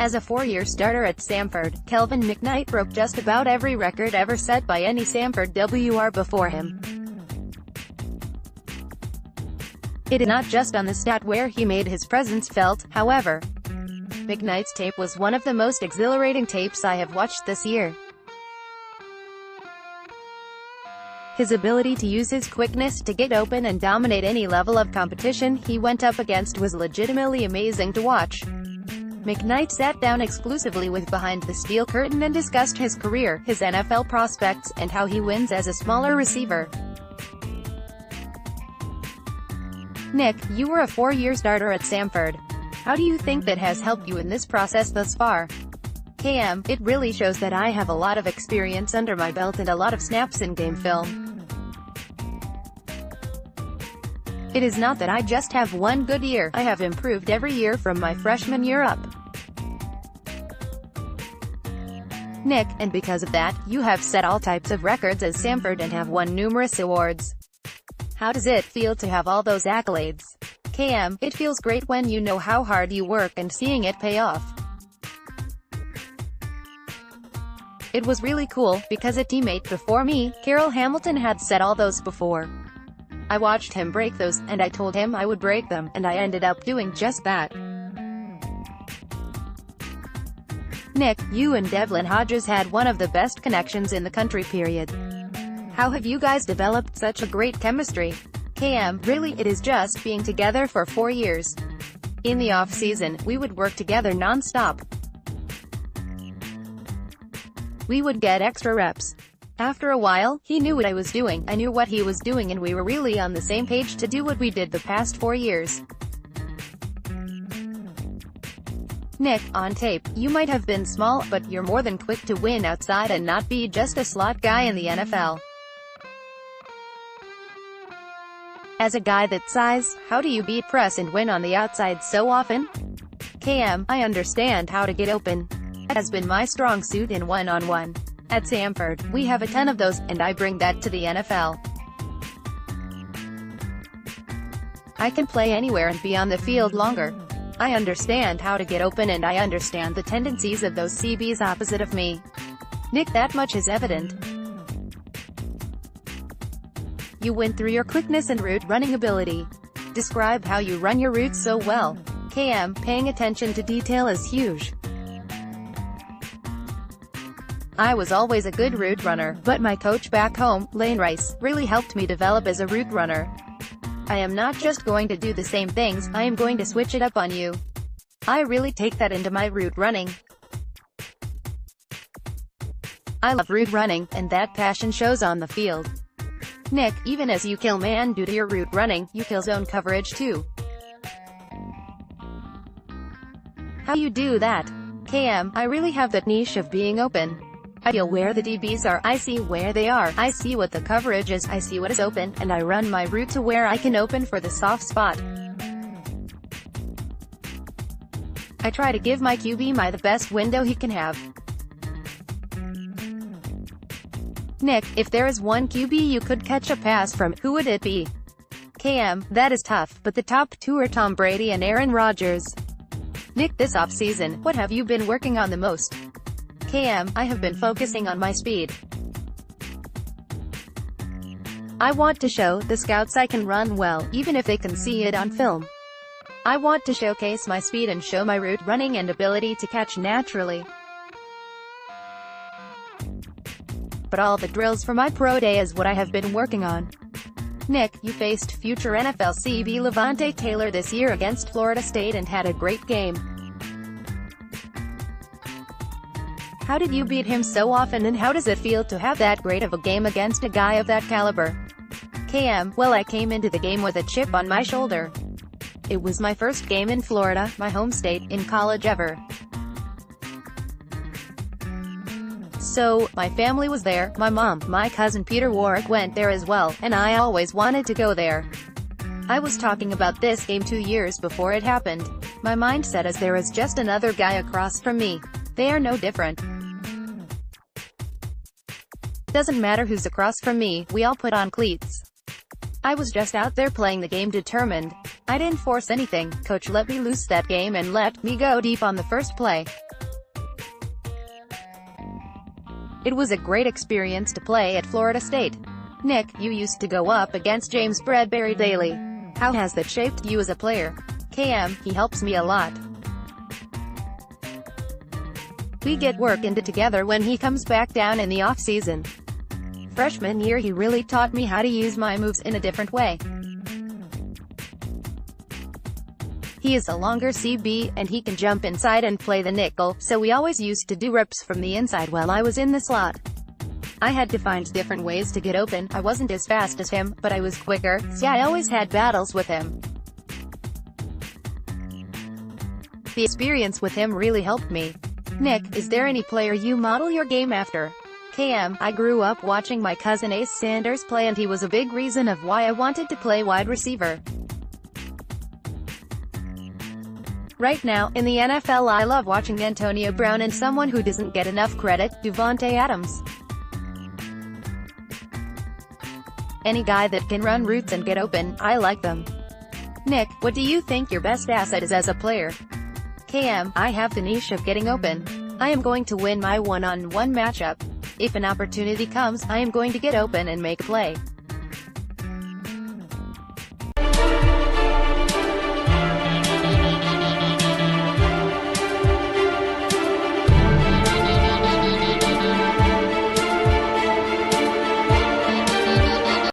As a four-year starter at Samford, Kelvin McKnight broke just about every record ever set by any Samford WR before him. It is not just on the stat where he made his presence felt, however. McKnight's tape was one of the most exhilarating tapes I have watched this year. His ability to use his quickness to get open and dominate any level of competition he went up against was legitimately amazing to watch. McKnight sat down exclusively with Behind the Steel Curtain and discussed his career, his NFL prospects, and how he wins as a smaller receiver. Nick, you were a four-year starter at Samford. How do you think that has helped you in this process thus far? KM, it really shows that I have a lot of experience under my belt and a lot of snaps in game film. It is not that I just have one good year, I have improved every year from my freshman year up. Nick, and because of that, you have set all types of records as Samford and have won numerous awards. How does it feel to have all those accolades? KM, it feels great when you know how hard you work and seeing it pay off. It was really cool, because a teammate before me, Carol Hamilton, had set all those before. I watched him break those, and I told him I would break them, and I ended up doing just that. Nick, you and Devlin Hodges had one of the best connections in the country, period. How have you guys developed such a great chemistry? KM, really, it is just being together for 4 years. In the off-season, we would work together non-stop. We would get extra reps. After a while, he knew what I was doing, I knew what he was doing, and we were really on the same page to do what we did the past 4 years. Nick, on tape, you might have been small, but you're more than quick to win outside and not be just a slot guy in the NFL. As a guy that size, how do you beat press and win on the outside so often? KM, I understand how to get open. That has been my strong suit in one-on-one. At Samford, we have a ton of those, and I bring that to the NFL. I can play anywhere and be on the field longer. I understand how to get open and I understand the tendencies of those CBs opposite of me. Nick, that much is evident. You win through your quickness and route running ability. Describe how you run your routes so well. KM, paying attention to detail is huge. I was always a good route runner, but my coach back home, Lane Rice, really helped me develop as a route runner. I am not just going to do the same things, I am going to switch it up on you. I really take that into my route running. I love route running, and that passion shows on the field. Nick, even as you kill man due to your route running, you kill zone coverage too. How you do that? KM, I really have that niche of being open. I feel where the DBs are, I see where they are, I see what the coverage is, I see what is open, and I run my route to where I can open for the soft spot. I try to give my QB the best window he can have. Nick, if there is one QB you could catch a pass from, who would it be? KM, that is tough, but the top two are Tom Brady and Aaron Rodgers. Nick, this off-season, what have you been working on the most? KM, I have been focusing on my speed. I want to show the scouts I can run well, even if they can see it on film. I want to showcase my speed and show my route running and ability to catch naturally. But all the drills for my pro day is what I have been working on. Nick, you faced future NFL CB Levante Taylor this year against Florida State and had a great game. How did you beat him so often, and how does it feel to have that great of a game against a guy of that caliber? KM, well, I came into the game with a chip on my shoulder. It was my first game in Florida, my home state, in college ever. So, my family was there, my mom, my cousin Peter Warwick went there as well, and I always wanted to go there. I was talking about this game 2 years before it happened. My mindset is there is just another guy across from me. They are no different. Doesn't matter who's across from me, we all put on cleats. I was just out there playing the game determined. I didn't force anything, coach let me loose that game and let me go deep on the first play. It was a great experience to play at Florida State. Nick, you used to go up against James Bradbury daily. How has that shaped you as a player? KM, he helps me a lot. We get work into together when he comes back down in the off-season. Freshman year he really taught me how to use my moves in a different way. He is a longer CB, and he can jump inside and play the nickel, so we always used to do reps from the inside while I was in the slot. I had to find different ways to get open. I wasn't as fast as him, but I was quicker, so I always had battles with him. The experience with him really helped me. Nick, is there any player you model your game after? KM, I grew up watching my cousin Ace Sanders play, and he was a big reason of why I wanted to play wide receiver. Right now, in the NFL, I love watching Antonio Brown and someone who doesn't get enough credit, Devontae Adams. Any guy that can run routes and get open, I like them. Nick, what do you think your best asset is as a player? KM, I have the niche of getting open. I am going to win my one-on-one matchup. If an opportunity comes, I am going to get open and make a play.